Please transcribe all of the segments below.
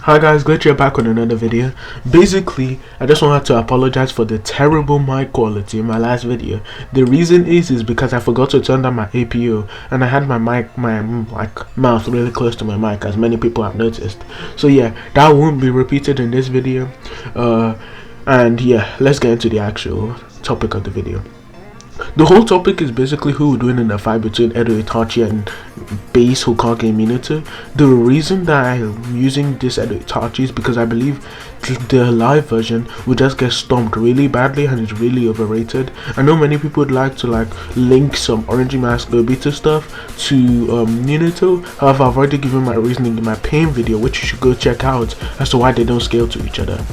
Hi guys, glad you're back with another video. Basically, I just wanted to apologize for the terrible mic quality in my last video. The reason is because I forgot to turn down my APO and I had my mouth really close to my mic, as many people have noticed. So yeah, that won't be repeated in this video. And yeah, let's get into the actual topic of the video. The whole topic is basically who would win in a fight between Itachi and base Hokage Minato. The reason that I'm using this Itachi is because I believe the live version would just get stomped really badly and it's really overrated. I know many people would like to link some Orange Mask Obito stuff to Minato. However, I've already given my reasoning in my pain video, which you should go check out, as to why they don't scale to each other.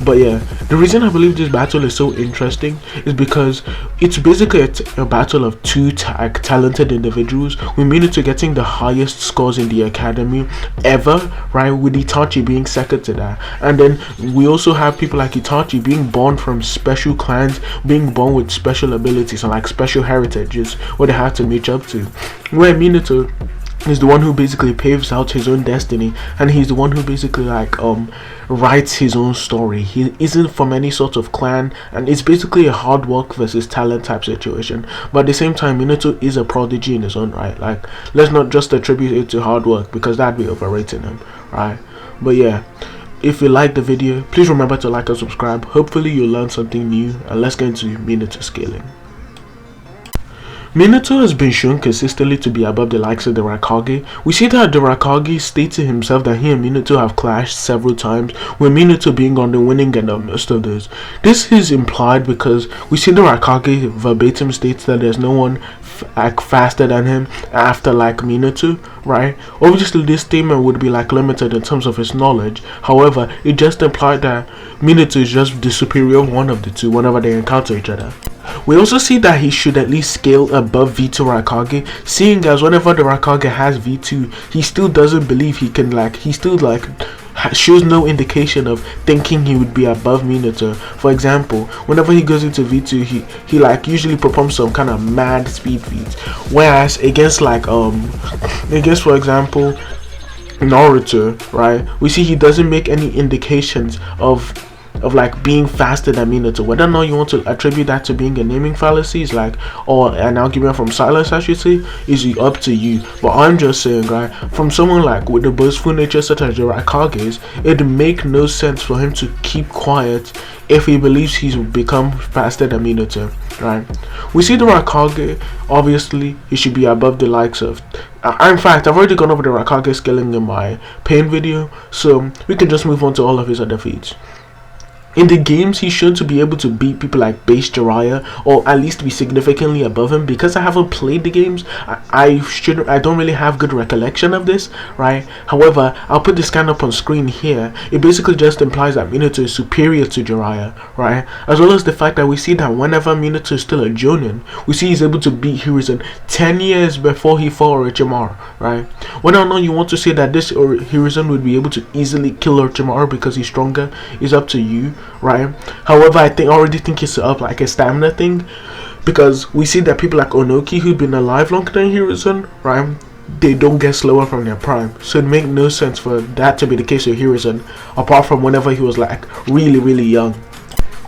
But yeah, the reason I believe this battle is so interesting is because it's basically a battle of two talented individuals, with Minato getting the highest scores in the academy ever, right, with Itachi being second to that. And then we also have people like Itachi being born from special clans, being born with special abilities and special heritages what they have to match up to, where Minato is the one who basically paves out his own destiny, and he's the one who basically writes his own story. He isn't from any sort of clan, and it's basically a hard work versus talent type situation. But at the same time, Minato is a prodigy in his own right. Let's not just attribute it to hard work, because that'd be overrating him, right? But yeah, if you like the video, please remember to like and subscribe. Hopefully you'll learn something new, and let's get into Minato scaling. Minato has been shown consistently to be above the likes of the Raikage. We see that the Raikage stated himself that he and Minato have clashed several times, with Minato being on the winning end of most of those. This is implied because we see the Raikage verbatim states that there's no one faster than him after Minato, right? Obviously this statement would be limited in terms of his knowledge. However, it just implied that Minato is just the superior one of the two whenever they encounter each other. We also see that he should at least scale above V2 Raikage, seeing as whenever the Raikage has V2, he still doesn't believe he can he still shows no indication of thinking he would be above Minato. For example, whenever he goes into V2, he usually performs some kind of mad speed feats, whereas against for example Naruto, right, we see he doesn't make any indications of being faster than Minato. Whether or not you want to attribute that to being a naming fallacy or an argument from silence, I should say, is up to you. But I'm just saying, right, from someone with the boastful nature such as the Raikages, it'd make no sense for him to keep quiet if he believes he's become faster than Minato, right? We see the Raikage, obviously he should be above the likes of in fact, I've already gone over the Raikage scaling in my pain video, so we can just move on to all of his other feats. In the games, he's shown to be able to beat people like Base Jiraiya, or at least be significantly above him. Because I haven't played the games, I don't really have good recollection of this, right? However, I'll put the scan up on screen here. It basically just implies that Minato is superior to Jiraiya, right? As well as the fact that we see that whenever Minato is still a Jonin, we see he's able to beat Hiruzen 10 years before he fought Orochimaru, right? Whether or not you want to say that this Hiruzen would be able to easily kill Orochimaru because he's stronger is up to you, right? However, I already think it's up a stamina thing, because we see that people like Onoki, who've been alive longer than Hiruzen, right, they don't get slower from their prime. So it makes no sense for that to be the case with Hiruzen, apart from whenever he was really young.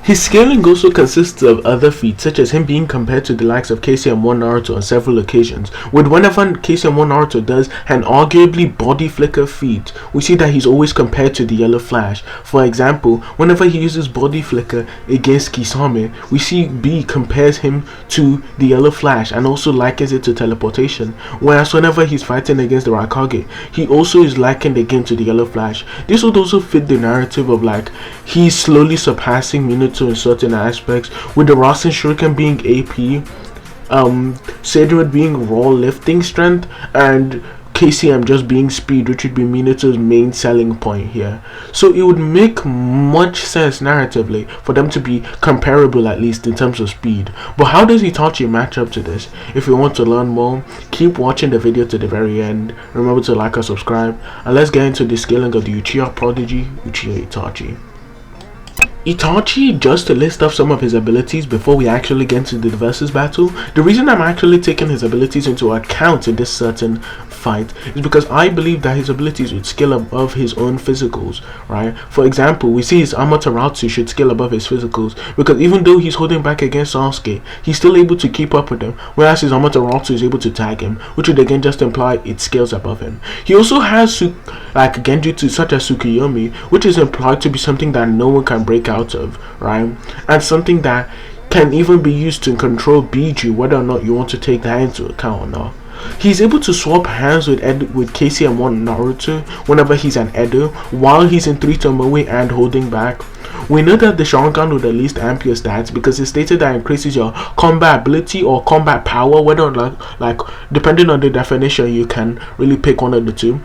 His scaling also consists of other feats, such as him being compared to the likes of KCM1 Naruto on several occasions, with whenever KCM1 Naruto does an arguably body flicker feat, we see that he's always compared to the Yellow Flash. For example, whenever he uses body flicker against Kisame, we see B compares him to the Yellow Flash and also likens it to teleportation, whereas whenever he's fighting against the Raikage, he also is likened again to the Yellow Flash. This would also fit the narrative of he's slowly surpassing Minato in certain aspects, with the Rasen Shuriken being AP, Sedrid being raw lifting strength, and KCM just being speed, which would be Minato's main selling point here. So it would make much sense narratively for them to be comparable, at least in terms of speed. But how does Itachi match up to this? If you want to learn more, keep watching the video to the very end. Remember to like and subscribe, and let's get into the scaling of the Uchiha prodigy, Uchiha Itachi. Itachi, just to list off some of his abilities before we actually get into the versus battle. The reason I'm actually taking his abilities into account in this certain fight is because I believe that his abilities would scale above his own physicals, right? For example, we see his Amaterasu should scale above his physicals, because even though he's holding back against Sasuke, he's still able to keep up with him, whereas his Amaterasu is able to tag him, which would again just imply it scales above him. He also has like genjutsu such as Tsukuyomi, which is implied to be something that no one can break out of, right? And something that can even be used to control Biju, whether or not you want to take that into account or not. He's able to swap hands with Casey and one Naruto whenever he's an Edo, while he's in 3 Tomoe and holding back. We know that the Sharingan would at least amp your stats, because it stated that increases your combat ability or combat power, whether or not, like depending on the definition, you can really pick one of the two.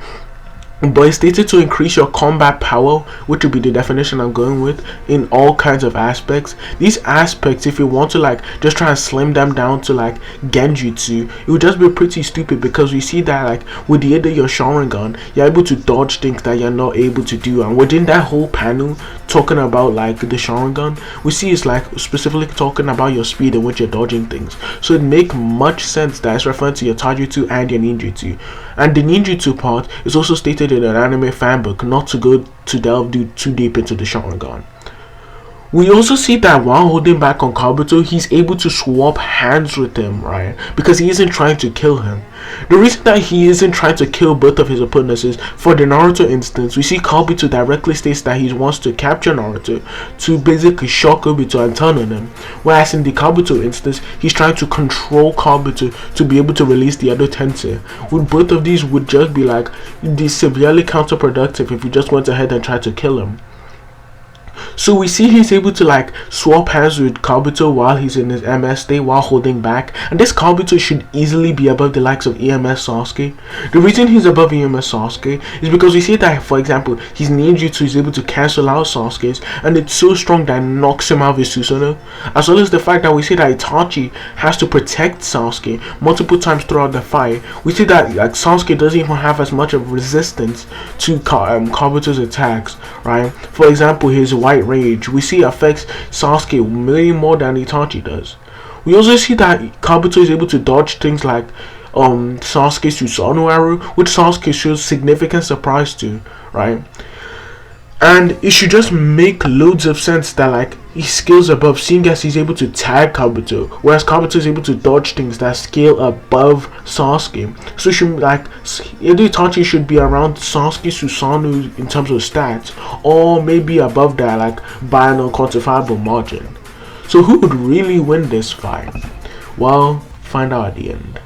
But it's stated to increase your combat power, which would be the definition I'm going with, in all kinds of aspects. These aspects, if you want to like just try and slim them down to like genjutsu, it would just be pretty stupid, because we see that like with the aid of your Sharingan, you're able to dodge things that you're not able to do. And within that whole panel talking about like the Sharingan, we see it's like specifically talking about your speed in which you're dodging things. So it makes much sense that it's referring to your Taijutsu and your Ninjutsu. And the Ninjutsu part is also stated in an anime fanbook, not to go to delve too deep into the Sharingan. We also see that while holding back on Kabuto, he's able to swap hands with him, right? Because he isn't trying to kill him. The reason that he isn't trying to kill both of his opponents is, for the Naruto instance, we see Kabuto directly states that he wants to capture Naruto to basically shock Obito and turn on him. Whereas in the Kabuto instance, he's trying to control Kabuto to be able to release the Edo Tensei. With both of these would just be like severely counterproductive if you just went ahead and tried to kill him. So we see he's able to like swap hands with Kabuto while he's in his MS state while holding back, and this Kabuto should easily be above the likes of EMS Sasuke. The reason he's above EMS Sasuke is because we see that, for example, his ninjutsu is able to cancel out Sasuke's, and it's so strong that it knocks him out of his Susanoo, as well as the fact that we see that Itachi has to protect Sasuke multiple times throughout the fight. We see that like Sasuke doesn't even have as much of resistance to Kabuto's attacks, right? For example, his White Rage, we see affects Sasuke way more than Itachi does. We also see that Kabuto is able to dodge things like Sasuke's Susanoo arrow, which Sasuke shows significant surprise to, right? And it should just make loads of sense that like he scales above, seeing as he's able to tag Kabuto, whereas Kabuto is able to dodge things that scale above Sasuke. So it should like Itachi should be around Sasuke Susanoo in terms of stats, or maybe above that, like by an unquantifiable margin. So who would really win this fight? Well, find out at the end.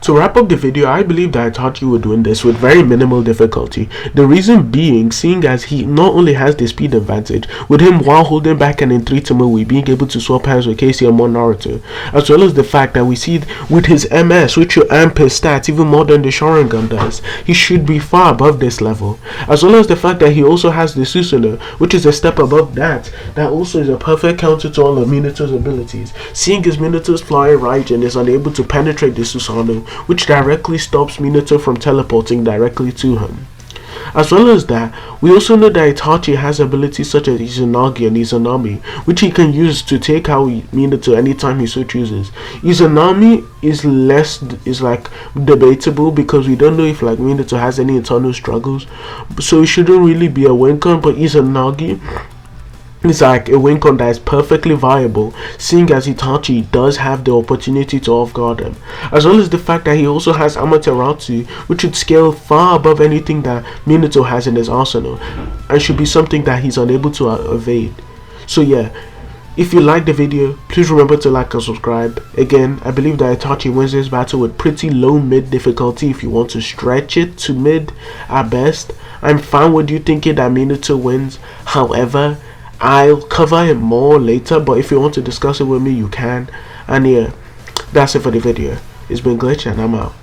To wrap up the video, I believe that Itachi would win this with very minimal difficulty. The reason being, seeing as he not only has the speed advantage, with him while holding back and in 3 Tomoe being able to swap hands with Casey and Naruto, as well as the fact that we see with his MS, which will amp his stats even more than the Sharingan does, he should be far above this level. As well as the fact that he also has the Susanoo, which is a step above that also is a perfect counter to all of Minato's abilities. Seeing as Minato's flying Raijin is unable to penetrate the Susanoo, which directly stops Minato from teleporting directly to him. As well as that, we also know that Itachi has abilities such as Izanagi and Izanami, which he can use to take out Minato anytime he so chooses. Izanami is like debatable, because we don't know if like Minato has any internal struggles, so it shouldn't really be a win con, but Izanagi it's like a win con that is perfectly viable, seeing as Itachi does have the opportunity to off-guard him, as well as the fact that he also has Amaterasu, which would scale far above anything that Minato has in his arsenal, and should be something that he's unable to evade. So yeah, if you like the video, please remember to like and subscribe. Again, I believe that Itachi wins this battle with pretty low mid difficulty if you want to stretch it to mid at best. I'm fine with you thinking that Minato wins, however, I'll cover it more later, but if you want to discuss it with me, you can. And yeah, that's it for the video. It's been Glitch, and I'm out.